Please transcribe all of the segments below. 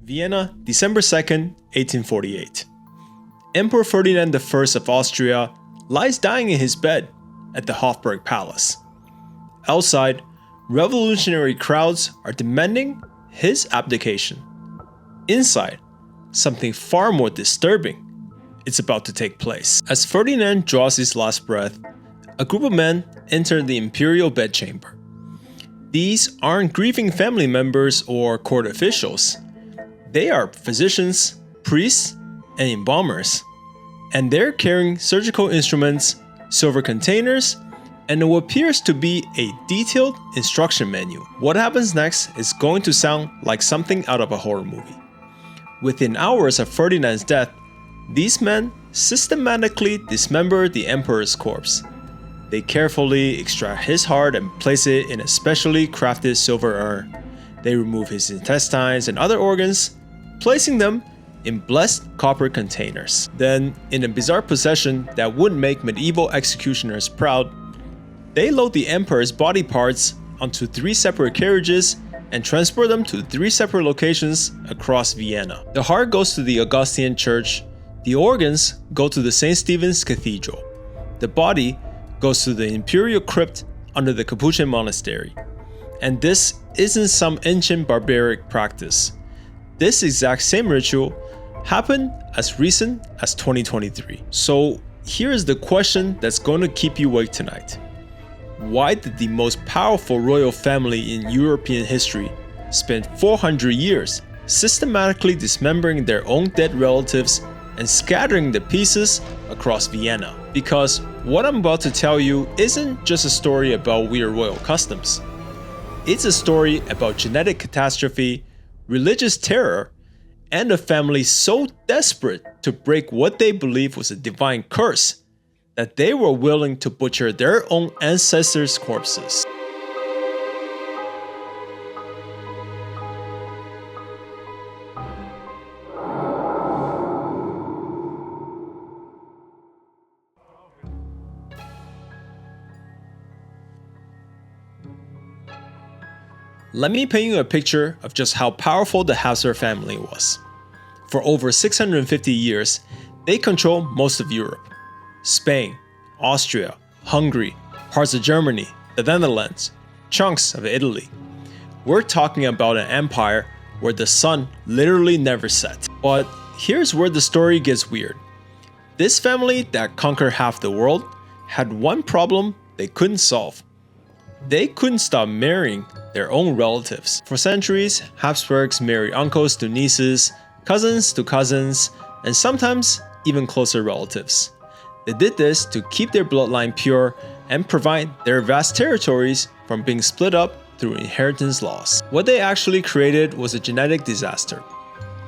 Vienna, December 2nd, 1848. Emperor Ferdinand I of Austria lies dying in his bed at the Habsburg Palace. Outside, revolutionary crowds are demanding his abdication. Inside, something far more disturbing is about to take place. As Ferdinand draws his last breath, a group of men enter the imperial bedchamber. These aren't grieving family members or court officials. They are physicians, priests, and embalmers. And they're carrying surgical instruments, silver containers, and what appears to be a detailed instruction menu. What happens next is going to sound like something out of a horror movie. Within hours of Ferdinand's death, these men systematically dismember the emperor's corpse. They carefully extract his heart and place it in a specially crafted silver urn. They remove his intestines and other organs, placing them in blessed copper containers. Then, in a bizarre procession that would make medieval executioners proud, they load the emperor's body parts onto 3 separate carriages and transport them to 3 separate locations across Vienna. The heart goes to the Augustinian Church, the organs go to the St. Stephen's Cathedral, the body goes to the imperial crypt under the Capuchin Monastery. And this isn't some ancient barbaric practice. This exact same ritual happened as recent as 2023. So here is the question that's going to keep you awake tonight. Why did the most powerful royal family in European history spend 400 years systematically dismembering their own dead relatives and scattering the pieces across Vienna? Because what I'm about to tell you isn't just a story about weird royal customs. It's a story about genetic catastrophe, religious terror, and a family so desperate to break what they believe was a divine curse that they were willing to butcher their own ancestors' corpses. Let me paint you a picture of just how powerful the Habsburg family was. For over 650 years, they controlled most of Europe. Spain, Austria, Hungary, parts of Germany, the Netherlands, chunks of Italy. We're talking about an empire where the sun literally never set. But here's where the story gets weird. This family that conquered half the world had one problem they couldn't solve. They couldn't stop marrying their own relatives. For centuries, Habsburgs married uncles to nieces, cousins to cousins, and sometimes even closer relatives. They did this to keep their bloodline pure and prevent their vast territories from being split up through inheritance laws. What they actually created was a genetic disaster.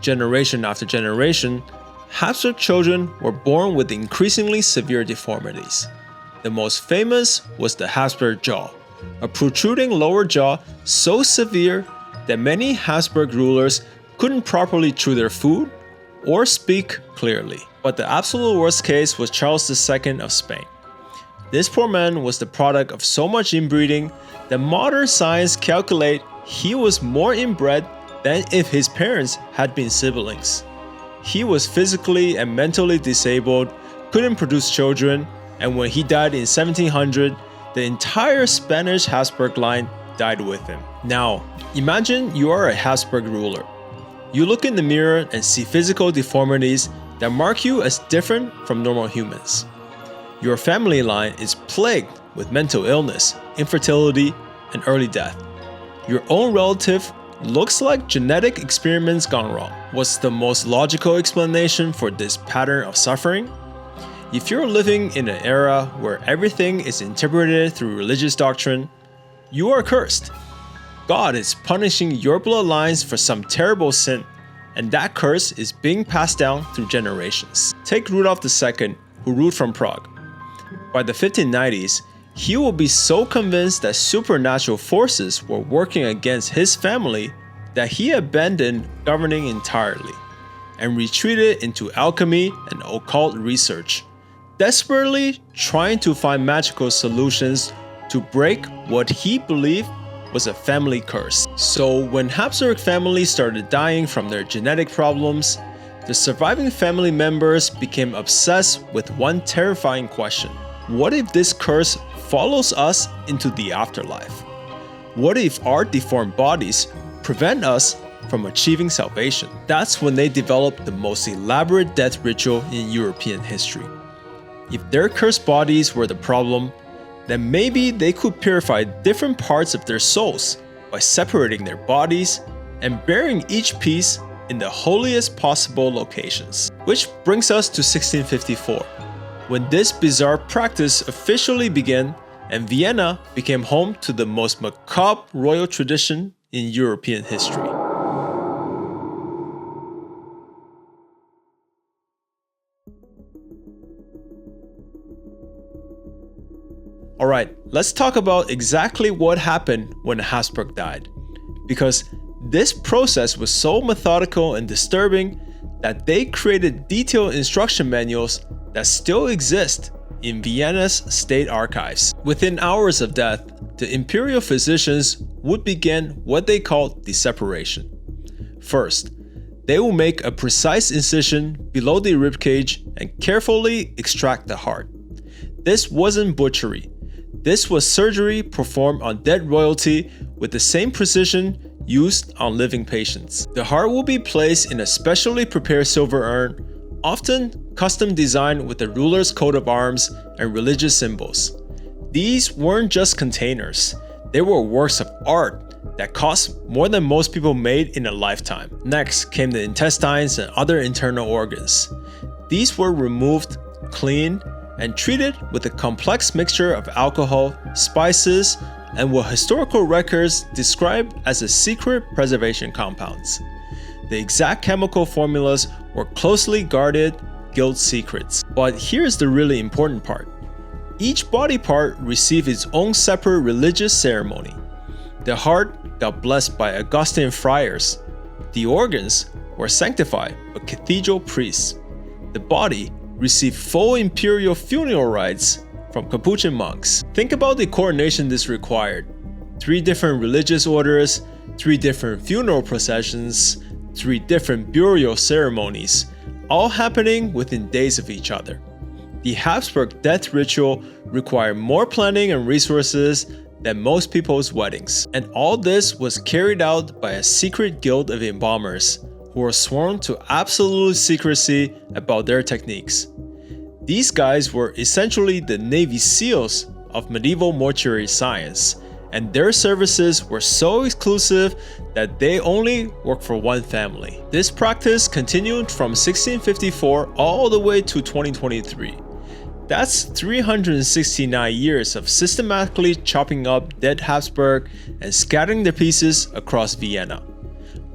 Generation after generation, Habsburg children were born with increasingly severe deformities. The most famous was the Habsburg jaw, a protruding lower jaw so severe that many Habsburg rulers couldn't properly chew their food or speak clearly. But the absolute worst case was Charles II of Spain. This poor man was the product of so much inbreeding that modern science calculate he was more inbred than if his parents had been siblings. He was physically and mentally disabled, couldn't produce children, and when he died in 1700, the entire Spanish Habsburg line died with him. Now, imagine you are a Habsburg ruler. You look in the mirror and see physical deformities that mark you as different from normal humans. Your family line is plagued with mental illness, infertility, and early death. Your own relative looks like genetic experiments gone wrong. What's the most logical explanation for this pattern of suffering? If you're living in an era where everything is interpreted through religious doctrine, you are cursed. God is punishing your bloodlines for some terrible sin, and that curse is being passed down through generations. Take Rudolf II, who ruled from Prague. By the 1590s, he will be so convinced that supernatural forces were working against his family that he abandoned governing entirely and retreated into alchemy and occult research, desperately trying to find magical solutions to break what he believed was a family curse. So when Habsburg family started dying from their genetic problems, the surviving family members became obsessed with one terrifying question. What if this curse follows us into the afterlife? What if our deformed bodies prevent us from achieving salvation? That's when they developed the most elaborate death ritual in European history. If their cursed bodies were the problem, then maybe they could purify different parts of their souls by separating their bodies and burying each piece in the holiest possible locations. Which brings us to 1654, when this bizarre practice officially began and Vienna became home to the most macabre royal tradition in European history. Alright, let's talk about exactly what happened when Habsburg died, because this process was so methodical and disturbing that they created detailed instruction manuals that still exist in Vienna's state archives. Within hours of death, the imperial physicians would begin what they called the separation. First, they will make a precise incision below the ribcage and carefully extract the heart. This wasn't butchery. This was surgery performed on dead royalty with the same precision used on living patients. The heart will be placed in a specially prepared silver urn, often custom designed with the ruler's coat of arms and religious symbols. These weren't just containers, they were works of art that cost more than most people made in a lifetime. Next came the intestines and other internal organs. These were removed, cleaned, and treated with a complex mixture of alcohol, spices, and what historical records describe as a secret preservation compounds. The exact chemical formulas were closely guarded guild secrets. But here's the really important part. Each body part received its own separate religious ceremony. The heart got blessed by Augustine friars. The organs were sanctified by cathedral priests. The body received full imperial funeral rites from Capuchin monks. Think about the coordination this required. 3 different religious orders, 3 different funeral processions, 3 different burial ceremonies, all happening within days of each other. The Habsburg death ritual required more planning and resources than most people's weddings. And all this was carried out by a secret guild of embalmers who were sworn to absolute secrecy about their techniques. These guys were essentially the Navy SEALs of medieval mortuary science, and their services were so exclusive that they only worked for one family. This practice continued from 1654 all the way to 2023. That's 369 years of systematically chopping up dead Habsburg and scattering their pieces across Vienna.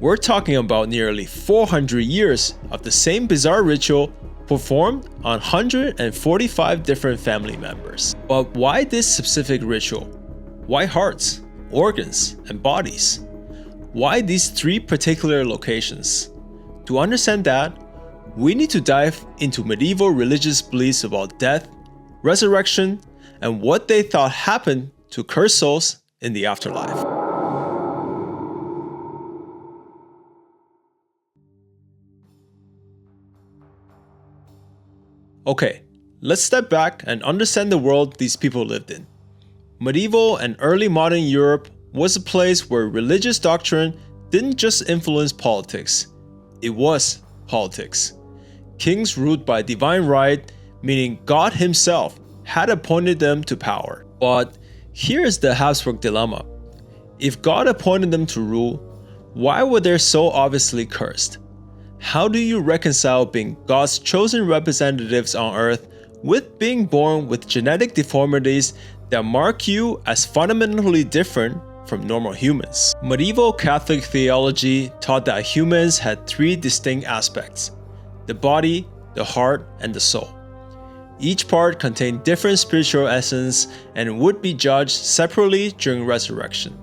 We're talking about nearly 400 years of the same bizarre ritual performed on 145 different family members. But why this specific ritual? Why hearts, organs, and bodies? Why these 3 particular locations? To understand that, we need to dive into medieval religious beliefs about death, resurrection, and what they thought happened to cursed souls in the afterlife. Okay, let's step back and understand the world these people lived in. Medieval and early modern Europe was a place where religious doctrine didn't just influence politics, it was politics. Kings ruled by divine right, meaning God himself had appointed them to power. But here's the Habsburg dilemma. If God appointed them to rule, why were they so obviously cursed? How do you reconcile being God's chosen representatives on earth with being born with genetic deformities that mark you as fundamentally different from normal humans? Medieval Catholic theology taught that humans had 3 distinct aspects: the body, the heart, and the soul. Each part contained different spiritual essence and would be judged separately during resurrection.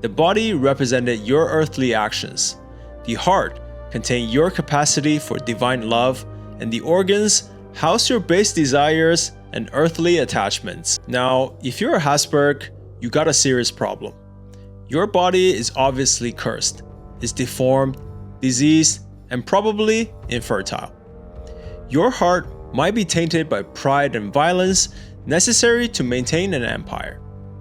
The body represented your earthly actions. The heart contained your capacity for divine love, and the organs house your base desires and earthly attachments. Now, if you're a Habsburg, you got a serious problem. Your body is obviously cursed, is deformed, diseased, and probably infertile. Your heart might be tainted by pride and violence necessary to maintain an empire.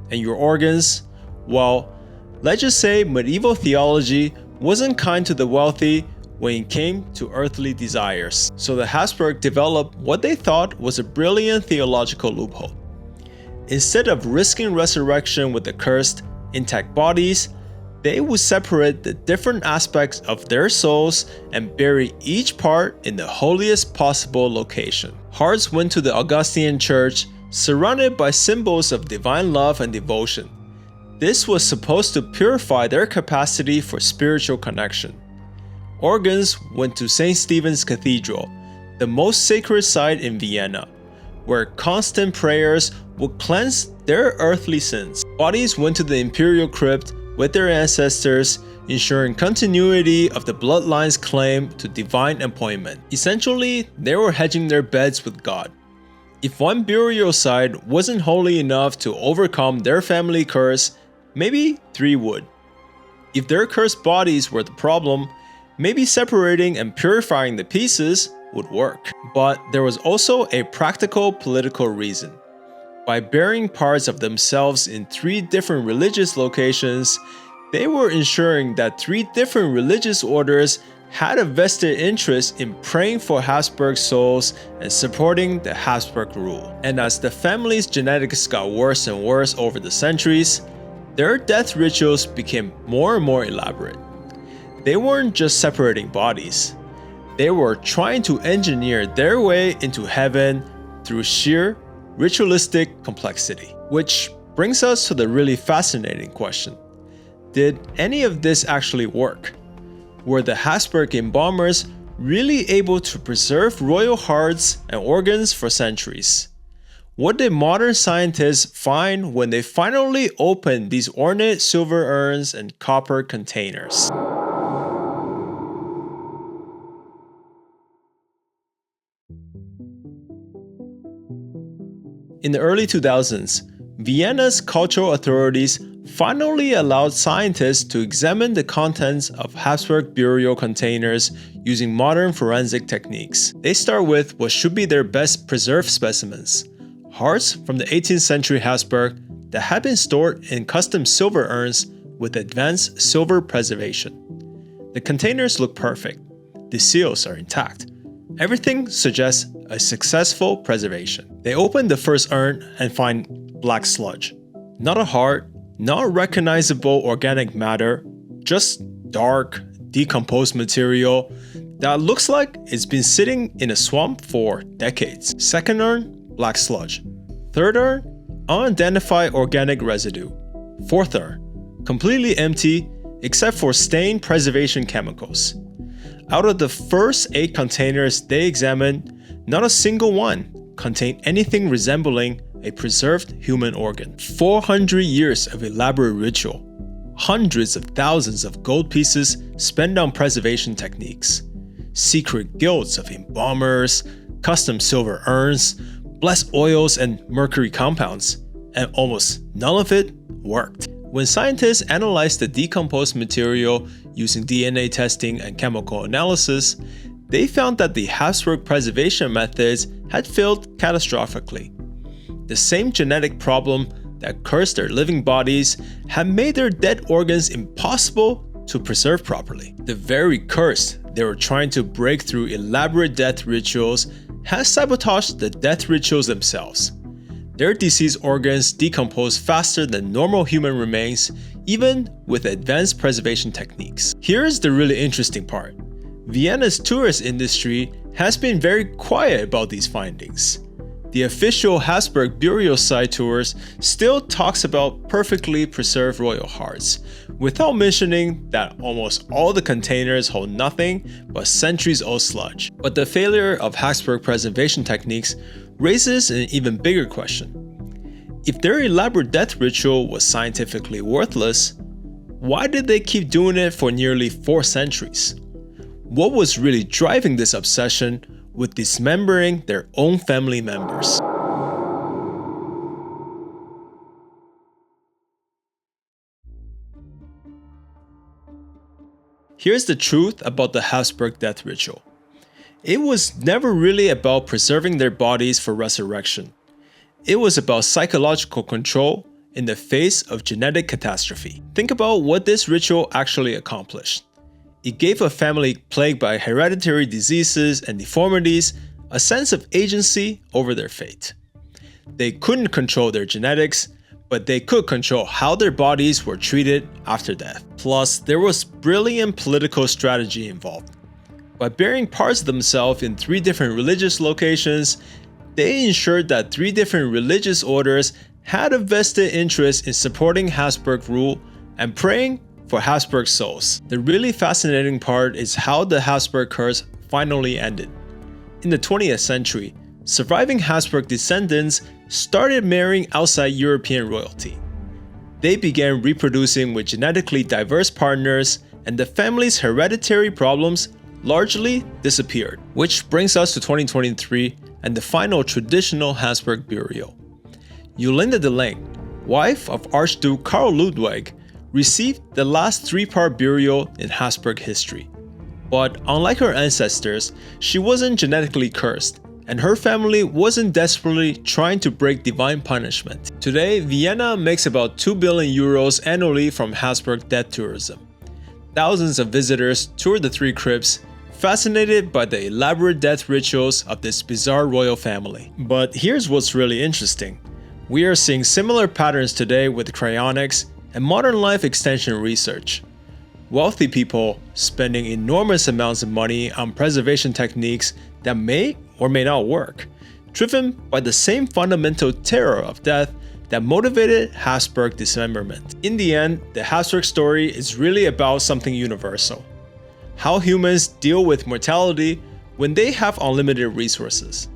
And your organs, well, let's just say medieval theology wasn't kind to the wealthy when it came to earthly desires. So the Habsburg developed what they thought was a brilliant theological loophole. Instead of risking resurrection with the cursed, intact bodies, they would separate the different aspects of their souls and bury each part in the holiest possible location. Hearts went to the Augustinian church, surrounded by symbols of divine love and devotion. This was supposed to purify their capacity for spiritual connection. Organs went to St. Stephen's Cathedral, the most sacred site in Vienna, where constant prayers would cleanse their earthly sins. Bodies went to the imperial crypt with their ancestors, ensuring continuity of the bloodline's claim to divine appointment. Essentially, they were hedging their bets with God. If one burial site wasn't holy enough to overcome their family curse, maybe 3 would. If their cursed bodies were the problem, maybe separating and purifying the pieces would work. But there was also a practical political reason. By burying parts of themselves in 3 different religious locations, they were ensuring that 3 different religious orders had a vested interest in praying for Habsburg souls and supporting the Habsburg rule. And as the family's genetics got worse and worse over the centuries, their death rituals became more and more elaborate. They weren't just separating bodies. They were trying to engineer their way into heaven through sheer ritualistic complexity. Which brings us to the really fascinating question. Did any of this actually work? Were the Habsburg embalmers really able to preserve royal hearts and organs for centuries? What did modern scientists find when they finally opened these ornate silver urns and copper containers? In the early 2000s, Vienna's cultural authorities finally allowed scientists to examine the contents of Habsburg burial containers using modern forensic techniques. They start with what should be their best preserved specimens, hearts from the 18th century Habsburg that had been stored in custom silver urns with advanced silver preservation. The containers look perfect. The seals are intact. Everything suggests a successful preservation. They open the first urn and find black sludge. Not a heart, not recognizable organic matter, just dark, decomposed material that looks like it's been sitting in a swamp for decades. Second urn, black sludge. Third urn, unidentified organic residue. Fourth urn, completely empty except for stain preservation chemicals. Out of the first 8 containers they examined, not a single one contained anything resembling a preserved human organ. 400 years of elaborate ritual, hundreds of thousands of gold pieces spent on preservation techniques, secret guilds of embalmers, custom silver urns, blessed oils and mercury compounds, and almost none of it worked. When scientists analyzed the decomposed material using DNA testing and chemical analysis, they found that the Habsburg preservation methods had failed catastrophically. The same genetic problem that cursed their living bodies had made their dead organs impossible to preserve properly. The very curse they were trying to break through elaborate death rituals has sabotaged the death rituals themselves. Their deceased organs decompose faster than normal human remains, even with advanced preservation techniques. Here's the really interesting part. Vienna's tourist industry has been very quiet about these findings. The official Habsburg burial site tours still talks about perfectly preserved royal hearts, without mentioning that almost all the containers hold nothing but centuries-old sludge. But the failure of Habsburg preservation techniques raises an even bigger question. If their elaborate death ritual was scientifically worthless, why did they keep doing it for nearly 4 centuries? What was really driving this obsession with dismembering their own family members? Here's the truth about the Habsburg death ritual. It was never really about preserving their bodies for resurrection. It was about psychological control in the face of genetic catastrophe. Think about what this ritual actually accomplished. It gave a family plagued by hereditary diseases and deformities a sense of agency over their fate. They couldn't control their genetics, but they could control how their bodies were treated after death. Plus, there was brilliant political strategy involved. By burying parts of themselves in 3 different religious locations, they ensured that 3 different religious orders had a vested interest in supporting Habsburg rule and praying for Habsburg souls. The really fascinating part is how the Habsburg curse finally ended. In the 20th century, surviving Habsburg descendants started marrying outside European royalty. They began reproducing with genetically diverse partners, and the family's hereditary problems largely disappeared. Which brings us to 2023 and the final traditional Habsburg burial. Yolande de Lange, wife of Archduke Karl Ludwig, received the last 3-part burial in Habsburg history. But unlike her ancestors, she wasn't genetically cursed, and her family wasn't desperately trying to break divine punishment. Today, Vienna makes about 2 billion euros annually from Habsburg death tourism. Thousands of visitors tour the 3 crypts, fascinated by the elaborate death rituals of this bizarre royal family. But here's what's really interesting. We are seeing similar patterns today with cryonics and modern life extension research. Wealthy people spending enormous amounts of money on preservation techniques that may or may not work, driven by the same fundamental terror of death that motivated Habsburg dismemberment. In the end, the Habsburg story is really about something universal: how humans deal with mortality when they have unlimited resources.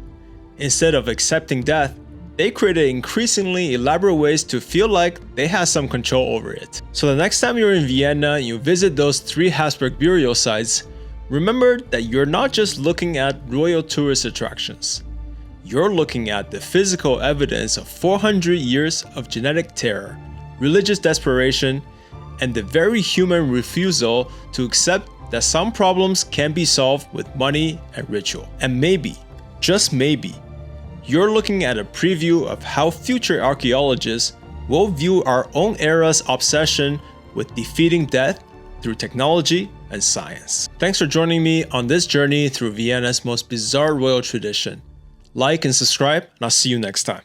Instead of accepting death, they created increasingly elaborate ways to feel like they had some control over it. So the next time you're in Vienna and you visit those 3 Habsburg burial sites, remember that you're not just looking at royal tourist attractions. You're looking at the physical evidence of 400 years of genetic terror, religious desperation, and the very human refusal to accept that some problems can be solved with money and ritual. And maybe, just maybe, you're looking at a preview of how future archaeologists will view our own era's obsession with defeating death through technology and science. Thanks for joining me on this journey through Vienna's most bizarre royal tradition. Like and subscribe, and I'll see you next time.